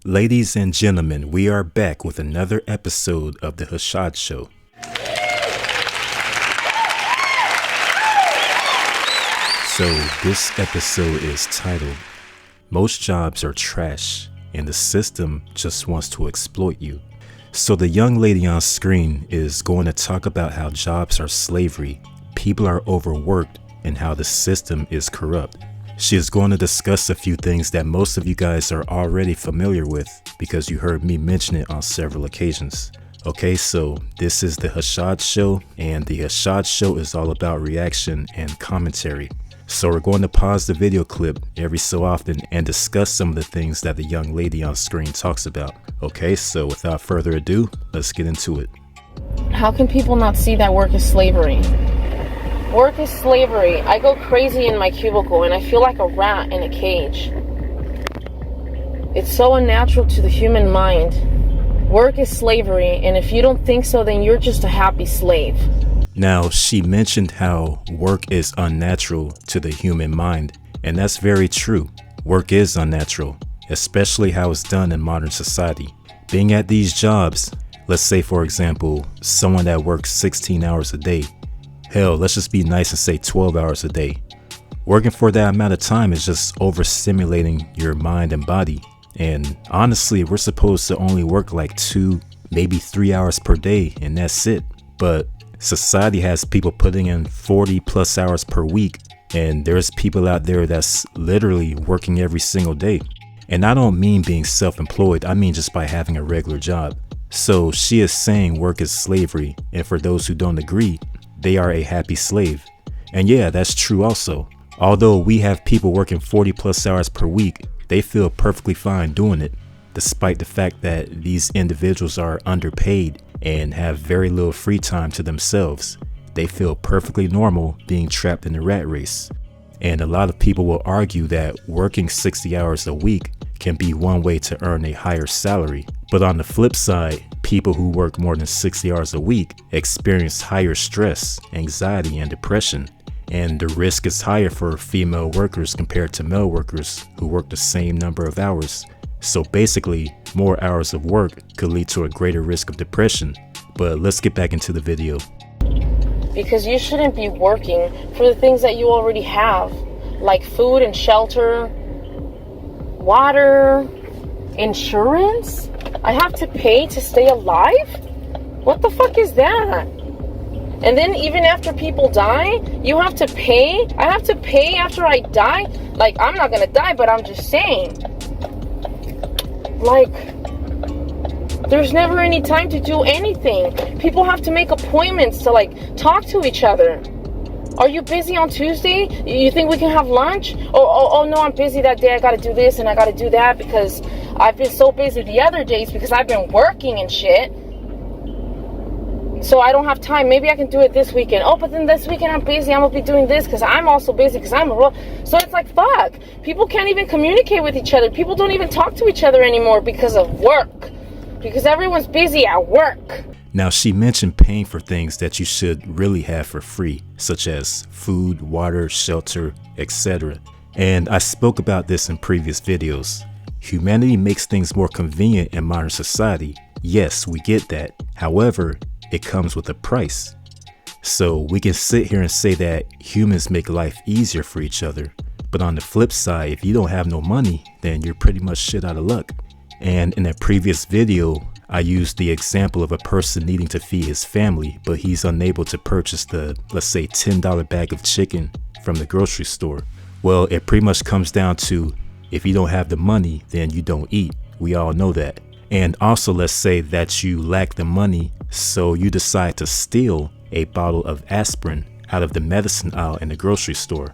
Ladies and gentlemen, we are back with another episode of the THS Show. So this episode is titled, Most Jobs Are Trash and the System Just Wants to Exploit You. So the young lady on screen is going to talk about how jobs are slavery, people are overworked, and how the system is corrupt. She is going to discuss a few things that most of you guys are already familiar with because you heard me mention it on several occasions. Okay, so this is the THS Show, and the THS Show is all about reaction and commentary. So we're going to pause the video clip every so often and discuss some of the things that the young lady on screen talks about. Okay, so without further ado, let's get into it. How can people not see that work is slavery? Work is slavery. I go crazy in my cubicle and I feel like a rat in a cage. It's so unnatural to the human mind. Work is slavery, and if you don't think so, then you're just a happy slave. Now, she mentioned how work is unnatural to the human mind, and that's very true. Work is unnatural, especially how it's done in modern society. Being at these jobs, let's say for example, someone that works 16 hours a day. Hell, let's just be nice and say 12 hours a day. Working for that amount of time is just overstimulating your mind and body. And honestly, we're supposed to only work like 2, maybe 3 hours per day, and that's it. But society has people putting in 40 plus hours per week, and there's people out there that's literally working every single day. And I don't mean being self-employed, I mean just by having a regular job. So she is saying work is slavery, and for those who don't agree, they are a happy slave. And yeah, that's true also. Although we have people working 40 plus hours per week, they feel perfectly fine doing it, despite the fact that these individuals are underpaid and have very little free time to themselves. They feel perfectly normal being trapped in the rat race. And a lot of people will argue that working 60 hours a week can be one way to earn a higher salary. But on the flip side, people who work more than 60 hours a week experience higher stress, anxiety, and depression. And the risk is higher for female workers compared to male workers who work the same number of hours. So basically, more hours of work could lead to a greater risk of depression. But let's get back into the video. Because you shouldn't be working for the things that you already have, like food and shelter, water, insurance. I have to pay to stay alive? What the fuck is that? And then even after people die, you have to pay? I have to pay after I die? Like, I'm not gonna die, but I'm just saying. Like, there's never any time to do anything. People have to make appointments to like talk to each other. Are you busy on Tuesday? You think we can have lunch? Oh no, I'm busy that day. I gotta do this and I gotta do that because I've been so busy the other days because I've been working and shit. So I don't have time. Maybe I can do it this weekend. Oh, but then this weekend I'm busy. I'm gonna be doing this because I'm also busy because I'm a So it's like, fuck. People can't even communicate with each other. People don't even talk to each other anymore because of work. Because everyone's busy at work. Now, she mentioned paying for things that you should really have for free, such as food, water, shelter, etc. And I spoke about this in previous videos. Humanity makes things more convenient in modern society. Yes, we get that. However, it comes with a price. So we can sit here and say that humans make life easier for each other. But on the flip side, if you don't have no money, then you're pretty much shit out of luck. And in a previous video, I used the example of a person needing to feed his family, but he's unable to purchase the, let's say, $10 bag of chicken from the grocery store. Well, it pretty much comes down to, if you don't have the money, then you don't eat. We all know that. And also, let's say that you lack the money, so you decide to steal a bottle of aspirin out of the medicine aisle in the grocery store.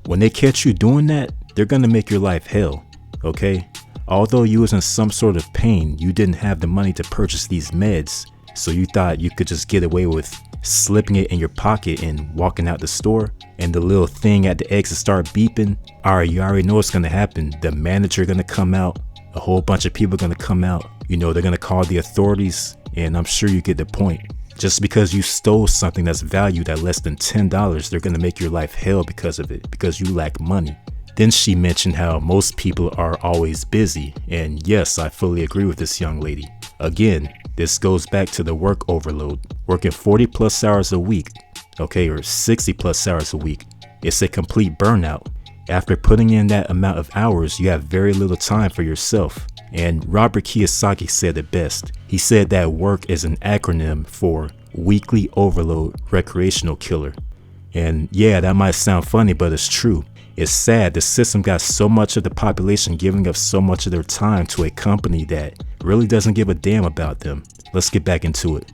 When they catch you doing that, they're gonna make your life hell, okay? Although you was in some sort of pain, you didn't have the money to purchase these meds, so you thought you could just get away with slipping it in your pocket and walking out the store, and the little thing at the exit start beeping. Alright, you already know what's gonna happen. The manager gonna come out, a whole bunch of people gonna come out, you know, they're gonna call the authorities, and I'm sure you get the point. Just because you stole something that's valued at less than $10, they're going to make your life hell because of it, because you lack money. Then she mentioned how most people are always busy. And yes, I fully agree with this young lady. Again, this goes back to the work overload. Working 40 plus hours a week, okay, or 60 plus hours a week. It's a complete burnout. After putting in that amount of hours, you have very little time for yourself. And Robert Kiyosaki said it best. He said that work is an acronym for Weekly Overload Recreational Killer. And yeah, that might sound funny, but it's true. It's sad the system got so much of the population giving up so much of their time to a company that really doesn't give a damn about them. Let's get back into it.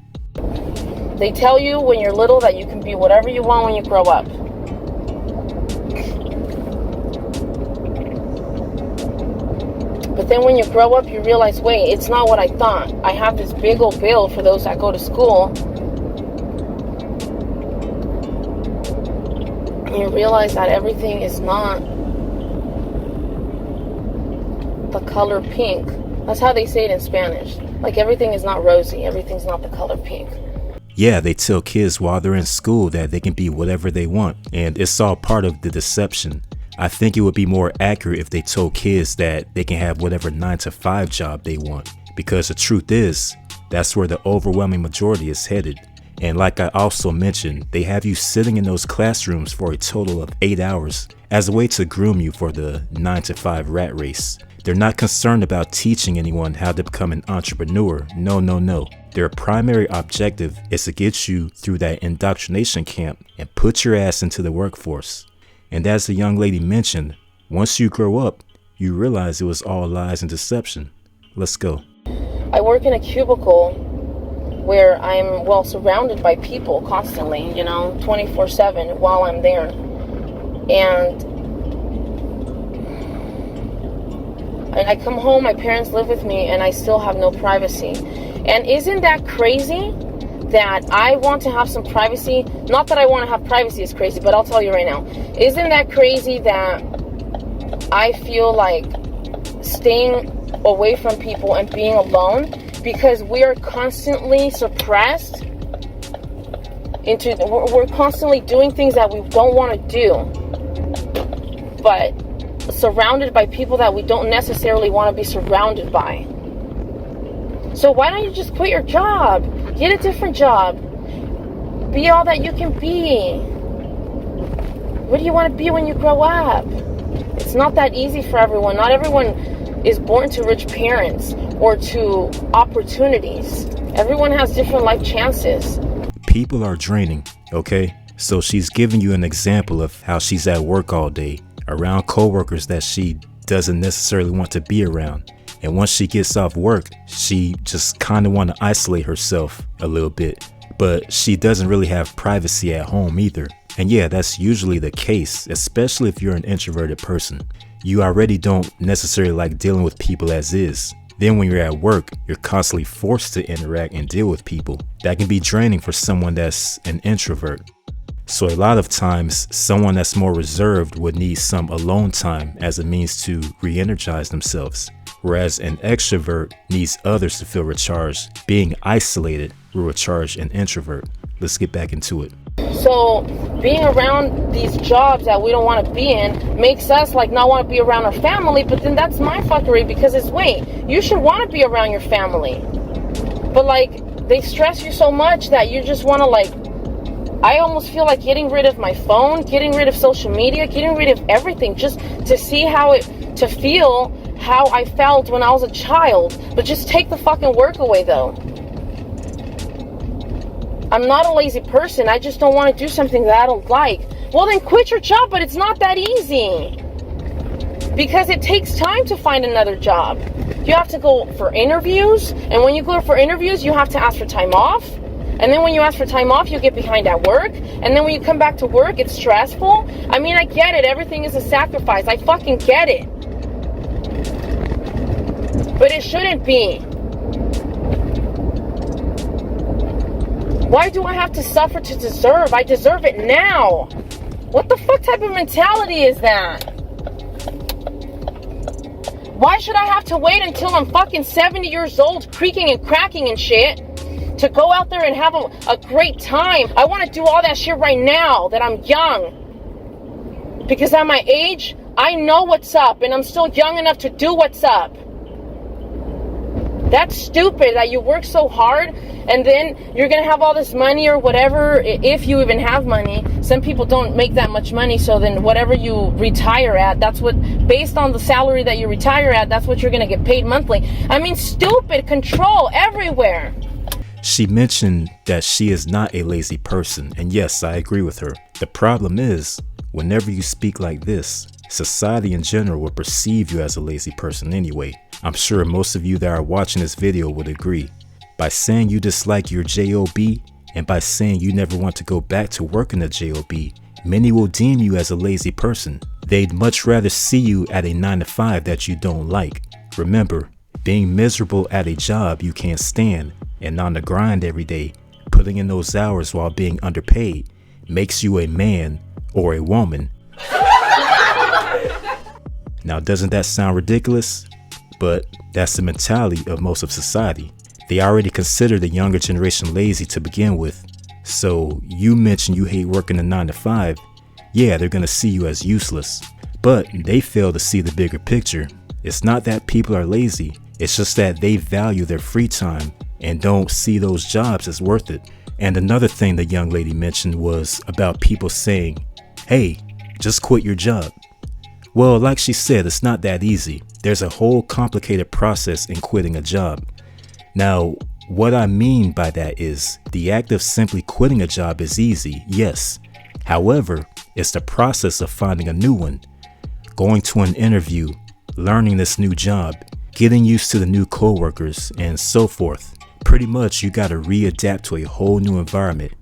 They tell you when you're little that you can be whatever you want when you grow up. But then when you grow up, you realize, wait, it's not what I thought. I have this big old bill for those that go to school. And you realize that everything is not the color pink. That's how they say it in Spanish. Like everything is not rosy. Everything's not the color pink. Yeah, they tell kids while they're in school that they can be whatever they want. And it's all part of the deception. I think it would be more accurate if they told kids that they can have whatever 9-to-5 job they want. Because the truth is, that's where the overwhelming majority is headed. And like I also mentioned, they have you sitting in those classrooms for a total of 8 hours as a way to groom you for the 9-to-5 rat race. They're not concerned about teaching anyone how to become an entrepreneur. No. Their primary objective is to get you through that indoctrination camp and put your ass into the workforce. And as the young lady mentioned, once you grow up, you realize it was all lies and deception. Let's go. I work in a cubicle where I'm, well, surrounded by people constantly, 24/7 while I'm there. And I come home, my parents live with me, and I still have no privacy. And isn't that crazy? That I want to have some privacy. Not that I want to have privacy is crazy, but I'll tell you right now. Isn't that crazy that I feel like staying away from people and being alone because we are constantly suppressed into, we're constantly doing things that we don't want to do, but surrounded by people that we don't necessarily want to be surrounded by. So why don't you just quit your job? Get a different job. Be all that you can be. What do you want to be when you grow up? It's not that easy for everyone. Not everyone is born to rich parents or to opportunities. Everyone has different life chances. People are draining, okay? So she's giving you an example of how she's at work all day, around coworkers that she doesn't necessarily want to be around. And once she gets off work, she just kind of want to isolate herself a little bit. But she doesn't really have privacy at home either. And yeah, that's usually the case, especially if you're an introverted person. You already don't necessarily like dealing with people as is. Then when you're at work, you're constantly forced to interact and deal with people. That can be draining for someone that's an introvert. So a lot of times, someone that's more reserved would need some alone time as a means to re-energize themselves. Whereas an extrovert needs others to feel recharged. Being isolated will recharge an introvert. Let's get back into it. So being around these jobs that we don't want to be in makes us like not want to be around our family, but then that's my fuckery because it's, wait, you should want to be around your family. But like, they stress you so much that you just want to like, I almost feel like getting rid of my phone, getting rid of social media, getting rid of everything just to see to feel how I felt when I was a child. But just take the fucking work away though. I'm not a lazy person. I just don't want to do something that I don't like. Well, then quit your job, but it's not that easy. Because it takes time to find another job. You have to go for interviews. And when you go for interviews, you have to ask for time off. And then when you ask for time off, you get behind at work. And then when you come back to work, it's stressful. I mean, I get it. Everything is a sacrifice. I fucking get it. But it shouldn't be. Why do I have to suffer to deserve? I deserve it now. What the fuck type of mentality is that? Why should I have to wait until I'm fucking 70 years old, creaking and cracking and shit, to go out there and have a great time. I want to do all that shit right now that I'm young. Because at my age, I know what's up, and I'm still young enough to do what's up. That's stupid that you work so hard and then you're going to have all this money or whatever, if you even have money. Some people don't make that much money, so then whatever you retire at, that's what, based on the salary that you retire at, that's what you're going to get paid monthly. I mean, stupid control everywhere. She mentioned that she is not a lazy person, and yes, I agree with her. The problem is, whenever you speak like this, society in general will perceive you as a lazy person anyway. I'm sure most of you that are watching this video would agree. By saying you dislike your job, and by saying you never want to go back to working a job, many will deem you as a lazy person. They'd much rather see you at a 9-to-5 that you don't like. Remember, being miserable at a job you can't stand and on the grind every day, putting in those hours while being underpaid, makes you a man or a woman. Now, doesn't that sound ridiculous? But that's the mentality of most of society. They already consider the younger generation lazy to begin with. So you mention you hate working a 9-to-5. Yeah, they're gonna see you as useless. But they fail to see the bigger picture. It's not that people are lazy. It's just that they value their free time and don't see those jobs as worth it. And another thing the young lady mentioned was about people saying, hey, just quit your job. Well, like she said, it's not that easy. There's a whole complicated process in quitting a job. Now, what I mean by that is the act of simply quitting a job is easy, yes. However, it's the process of finding a new one, going to an interview, learning this new job, getting used to the new coworkers, and so forth. Pretty much, you gotta readapt to a whole new environment.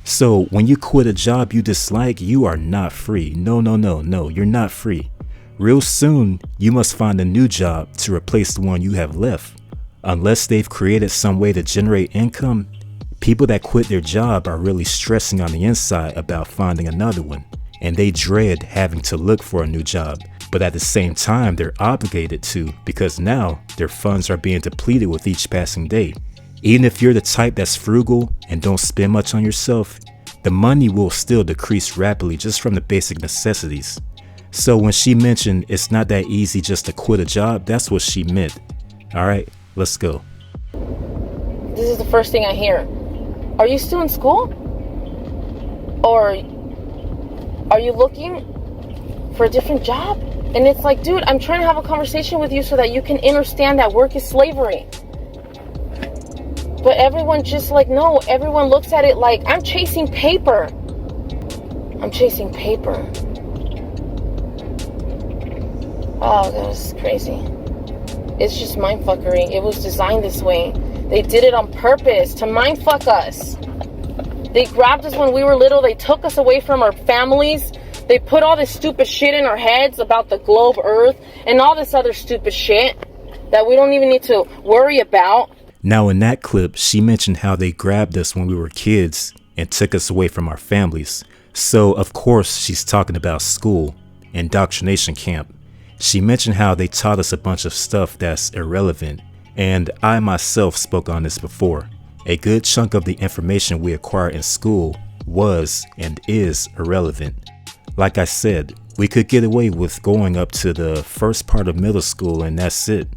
So when you quit a job you dislike, you are not free. No, you're not free. Real soon, you must find a new job to replace the one you have left. Unless they've created some way to generate income, people that quit their job are really stressing on the inside about finding another one, and they dread having to look for a new job. But at the same time, they're obligated to, because now their funds are being depleted with each passing day. Even if you're the type that's frugal and don't spend much on yourself, the money will still decrease rapidly just from the basic necessities. So when she mentioned it's not that easy just to quit a job, that's what she meant. Alright, let's go. This is the first thing I hear. Are you still in school? Or are you looking for a different job? And it's like, dude, I'm trying to have a conversation with you so that you can understand that work is slavery. But everyone just like, no, everyone looks at it like, I'm chasing paper. I'm chasing paper. Oh, that was crazy. It's just mindfuckery. It was designed this way. They did it on purpose to mindfuck us. They grabbed us when we were little. They took us away from our families. They put all this stupid shit in our heads about the globe earth and all this other stupid shit that we don't even need to worry about. Now in that clip, she mentioned how they grabbed us when we were kids and took us away from our families. So of course she's talking about school, indoctrination camp. She mentioned how they taught us a bunch of stuff that's irrelevant, and I myself spoke on this before. A good chunk of the information we acquired in school was and is irrelevant. Like I said, we could get away with going up to the first part of middle school and that's it,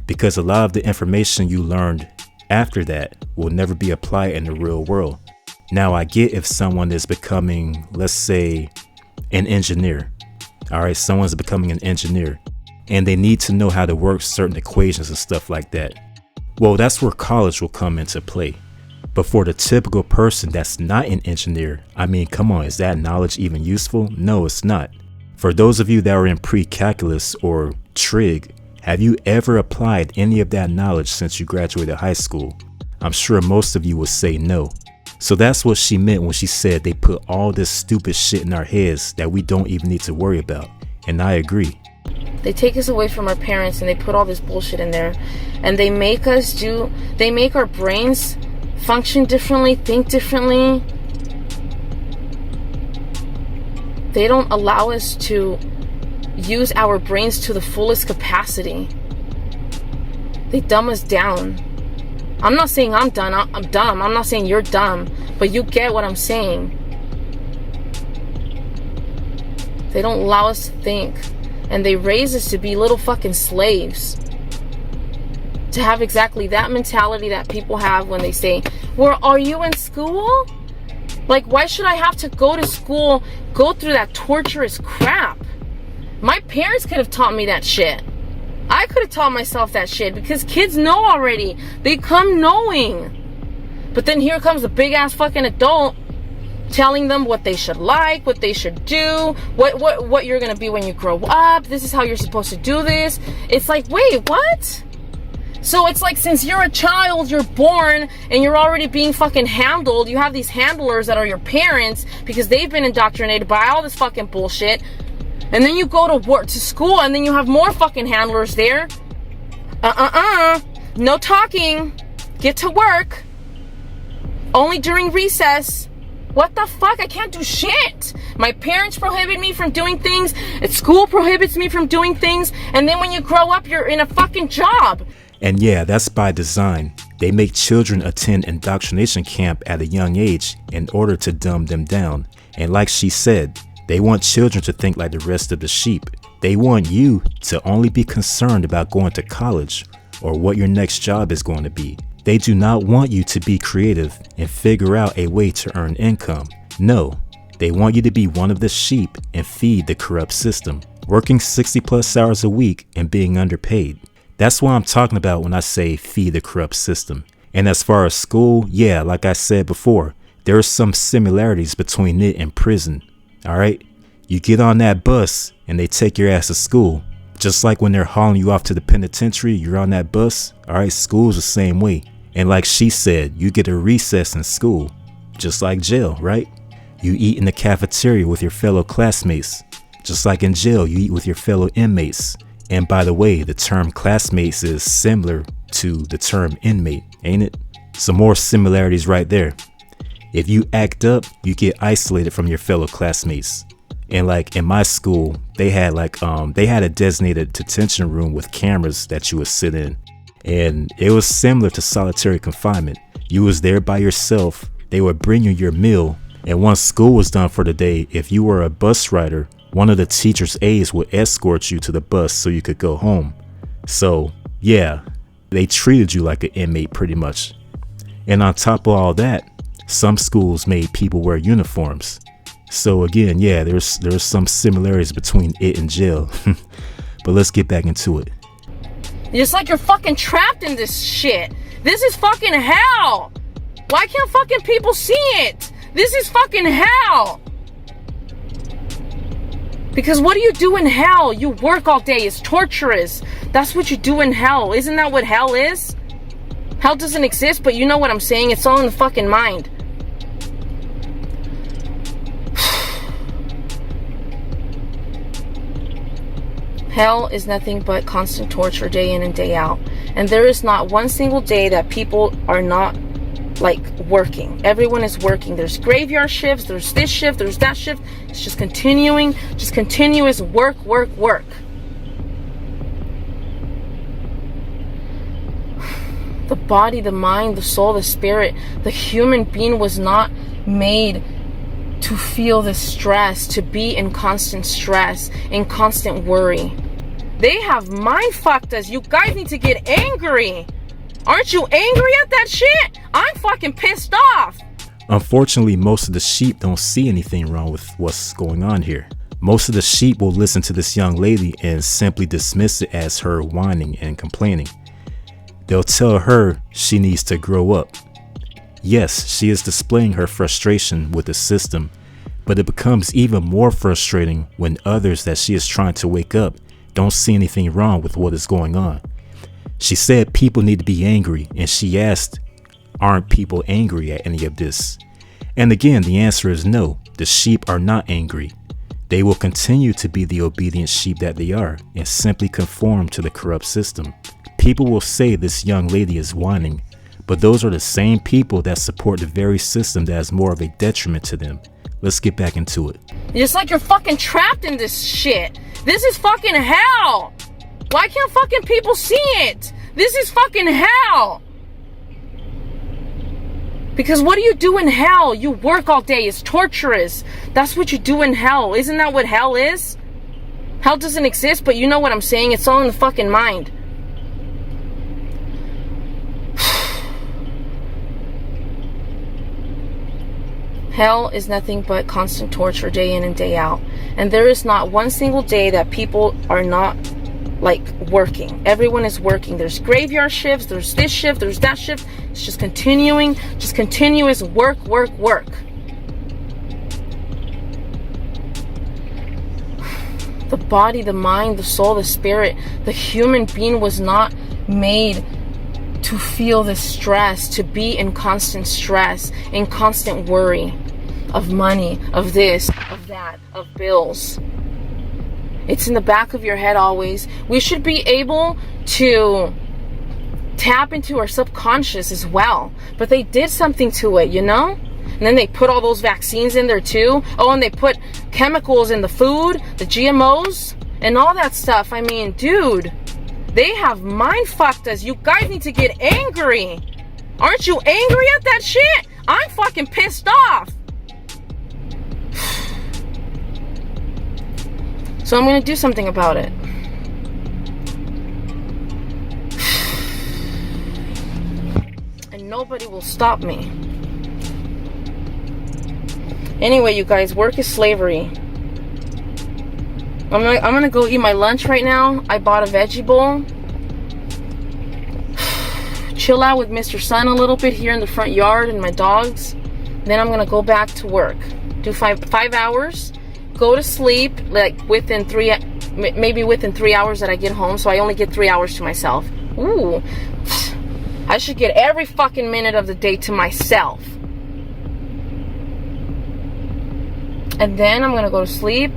because a lot of the information you learned after that will never be applied in the real world. Now I get if someone is becoming, let's say, an engineer. Alright, someone's becoming an engineer and they need to know how to work certain equations and stuff like that. Well, that's where college will come into play. But for the typical person that's not an engineer, I mean, come on, is that knowledge even useful? No, it's not. For those of you that are in pre-calculus or trig, have you ever applied any of that knowledge since you graduated high school? I'm sure most of you would say no. So that's what she meant when she said they put all this stupid shit in our heads that we don't even need to worry about. And I agree. They take us away from our parents and they put all this bullshit in there. And they make our brains function differently, think differently. They don't allow us to use our brains to the fullest capacity. They dumb us down. I'm not saying I'm dumb. I'm not saying you're dumb, but you get what I'm saying. They don't allow us to think, and they raise us to be little fucking slaves. To have exactly that mentality that people have when they say, well, are you in school? Like, why should I have to go to school, go through that torturous crap? My parents could have taught me that shit. I could have taught myself that shit, because kids know already. They come knowing. But then here comes a big ass fucking adult telling them what they should like, what they should do, what you're gonna be when you grow up. This is how you're supposed to do this. It's like, wait, what? So it's like, since you're a child, you're born and you're already being fucking handled. You have these handlers that are your parents because they've been indoctrinated by all this fucking bullshit. And then you go to work, to school, and then you have more fucking handlers there. No talking. Get to work. Only during recess. What the fuck? I can't do shit. My parents prohibit me from doing things. School prohibits me from doing things. And then when you grow up, you're in a fucking job. And yeah, that's by design. They make children attend indoctrination camp at a young age in order to dumb them down. And like she said, they want children to think like the rest of the sheep. They want you to only be concerned about going to college or what your next job is going to be. They do not want you to be creative and figure out a way to earn income. No, they want you to be one of the sheep and feed the corrupt system, working 60+ hours a week and being underpaid. That's what I'm talking about when I say feed the corrupt system. And as far as school, yeah, like I said before, there are some similarities between it and prison. Alright? You get on that bus and they take your ass to school. Just like when they're hauling you off to the penitentiary, you're on that bus. Alright, school's the same way. And like she said, you get a recess in school. Just like jail, right? You eat in the cafeteria with your fellow classmates. Just like in jail, you eat with your fellow inmates. And by the way, the term classmates is similar to the term inmate, ain't it? Some more similarities right there. If you act up, you get isolated from your fellow classmates. And like in my school, they had a designated detention room with cameras that you would sit in. And it was similar to solitary confinement. You was there by yourself. They would bring you your meal. And once school was done for the day, if you were a bus rider, one of the teacher's aides would escort you to the bus so you could go home. So yeah, they treated you like an inmate pretty much. And on top of all that, some schools made people wear uniforms. So again, yeah, there's some similarities between it and jail. But let's get back into it. It's like you're fucking trapped in this shit. This is fucking hell. Why can't fucking people see it? This is fucking hell. Because what do you do in hell? You work all day. It's torturous. That's what you do in hell. Isn't that what hell is? Hell doesn't exist, but you know what I'm saying. It's all in the fucking mind. Hell is nothing but constant torture day in and day out. And there is not one single day that people are not like working. Everyone is working. There's graveyard shifts, there's this shift, there's that shift. It's just continuing, just continuous work. The body, the mind, the soul, the spirit, the human being was not made to feel the stress, to be in constant stress, in constant worry. They have mind fucked us. You guys need to get angry. Aren't you angry at that shit? I'm fucking pissed off. Unfortunately, most of the sheep don't see anything wrong with what's going on here. Most of the sheep will listen to this young lady and simply dismiss it as her whining and complaining. They'll tell her she needs to grow up. Yes, she is displaying her frustration with the system, but it becomes even more frustrating when others that she is trying to wake up don't see anything wrong with what is going on. She said people need to be angry, and she asked, aren't people angry at any of this? And again, the answer is no. The sheep are not angry. They will continue to be the obedient sheep that they are and simply conform to the corrupt system. People will say this young lady is whining, but those are the same people that support the very system that is more of a detriment to them. Let's get back into it. It's like you're fucking trapped in this shit. This is fucking hell. Why can't fucking people see it? This is fucking hell. Because what do you do in hell? You work all day. It's torturous. That's what you do in hell. Isn't that what hell is? Hell doesn't exist, but you know what I'm saying. It's all in the fucking mind. Hell is nothing but constant torture day in and day out. And there is not one single day that people are not like working. Everyone is working. There's graveyard shifts, there's this shift, there's that shift. It's just continuing, just continuous work. The body, the mind, the soul, the spirit, the human being was not made to feel the stress, to be in constant stress, in constant worry of money, of this, of that, of bills. It's in the back of your head always. We should be able to tap into our subconscious as well. But they did something to it, you know? And then they put all those vaccines in there too. Oh, and they put chemicals in the food, the GMOs, and all that stuff. I mean, dude, they have mind fucked us. You guys need to get angry. Aren't you angry at that shit? I'm fucking pissed off. So I'm gonna do something about it. And nobody will stop me. Anyway, you guys, work is slavery. I'm gonna go eat my lunch right now. I bought a veggie bowl. Chill out with Mr. Sun a little bit here in the front yard and my dogs. Then I'm gonna go back to work. Do five hours. Go to sleep like within 3 hours that I get home. So I only get 3 hours to myself. Ooh, I should get every fucking minute of the day to myself. And then I'm gonna go to sleep,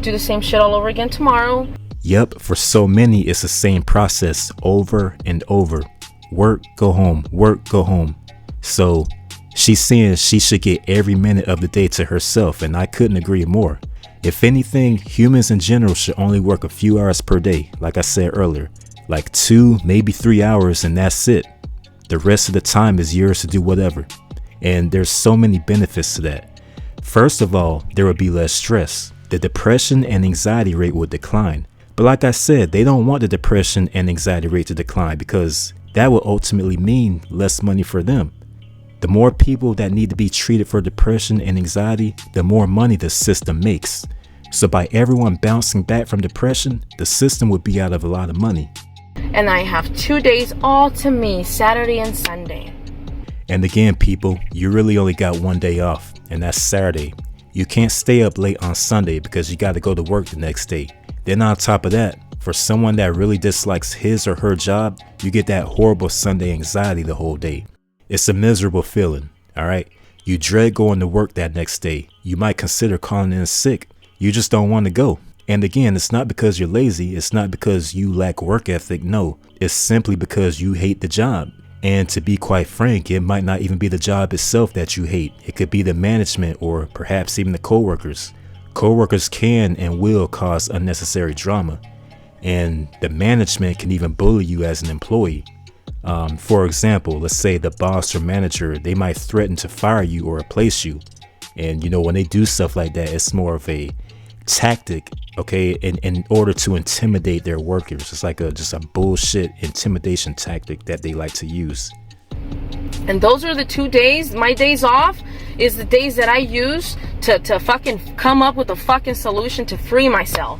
do the same shit all over again tomorrow. Yep, for so many, it's the same process over and over. Work, go home, work, go home. So she's saying she should get every minute of the day to herself, and I couldn't agree more. If anything, humans in general should only work a few hours per day, like I said earlier, like 2, maybe 3 hours, and that's it. The rest of the time is yours to do whatever. And there's so many benefits to that. First of all, there would be less stress. The depression and anxiety rate would decline. But like I said, they don't want the depression and anxiety rate to decline because that will ultimately mean less money for them. The more people that need to be treated for depression and anxiety, the more money the system makes. So by everyone bouncing back from depression, the system would be out of a lot of money. And I have 2 days all to me, Saturday and Sunday. And again, people, you really only got one day off, and that's Saturday. You can't stay up late on Sunday because you got to go to work the next day. Then on top of that, for someone that really dislikes his or her job, you get that horrible Sunday anxiety the whole day. It's a miserable feeling, all right? You dread going to work that next day. You might consider calling in sick. You just don't want to go. And again, it's not because you're lazy. It's not because you lack work ethic. No, it's simply because you hate the job. And to be quite frank, it might not even be the job itself that you hate. It could be the management or perhaps even the coworkers. Coworkers can and will cause unnecessary drama. And the management can even bully you as an employee. For example, let's say the boss or manager, they might threaten to fire you or replace you. And you know, when they do stuff like that, it's more of a tactic, okay, in order to intimidate their workers. It's like just a bullshit intimidation tactic that they like to use. And those are the 2 days, my days off is the days that I use to fucking come up with a fucking solution to free myself.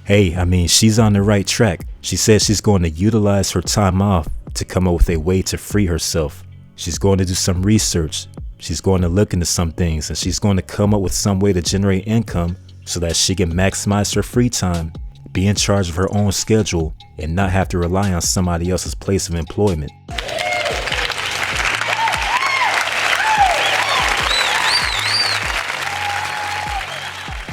Hey, I mean, she's on the right track. She says she's going to utilize her time off to come up with a way to free herself. She's going to do some research. She's going to look into some things, and she's going to come up with some way to generate income so that she can maximize her free time, be in charge of her own schedule, and not have to rely on somebody else's place of employment.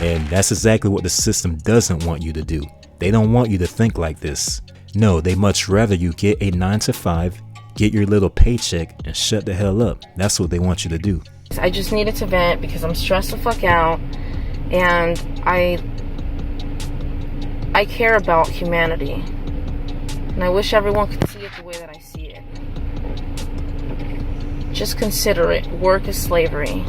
And that's exactly what the system doesn't want you to do. They don't want you to think like this. No, they much rather you get a 9 to 5, get your little paycheck, and shut the hell up. That's what they want you to do. I just needed to vent because I'm stressed the fuck out. And I care about humanity. And I wish everyone could see it the way that I see it. just consider it. Work is slavery.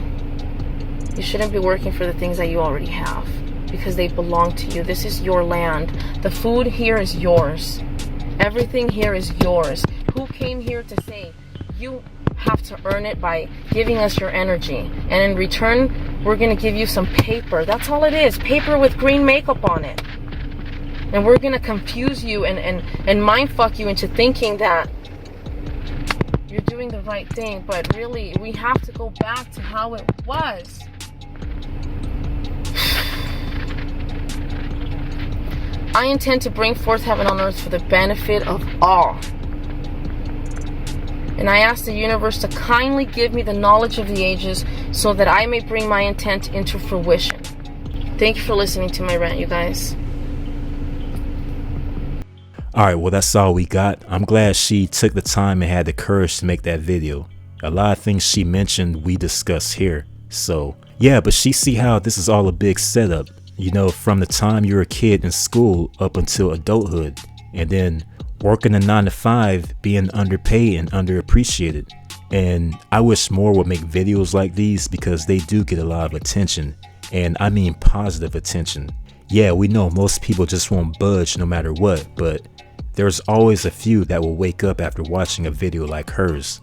You shouldn't be working for the things that you already have, because they belong to you. This is your land. The food here is yours. Everything here is yours. Who came here to say you have to earn it by giving us your energy, and in return we're going to give you some paper? That's all it is. Paper with green makeup on it. And we're going to confuse you and mind fuck you into thinking that you're doing the right thing. But really, we have to go back to how it was. I intend to bring forth heaven on earth for the benefit of all. And I ask the universe to kindly give me the knowledge of the ages so that I may bring my intent into fruition. Thank you for listening to my rant, you guys. Alright, well that's all we got. I'm glad she took the time and had the courage to make that video. A lot of things she mentioned we discussed here. So yeah, but she see how this is all a big setup. You know, from the time you're a kid in school up until adulthood, and then working a 9 to 5, being underpaid and underappreciated. And I wish more would make videos like these, because they do get a lot of attention, and I mean positive attention. Yeah, we know most people just won't budge no matter what, but there's always a few that will wake up after watching a video like hers.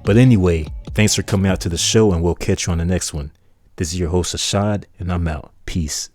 But anyway, thanks for coming out to the show, and we'll catch you on the next one. This is your host Ashad, and I'm out. Peace.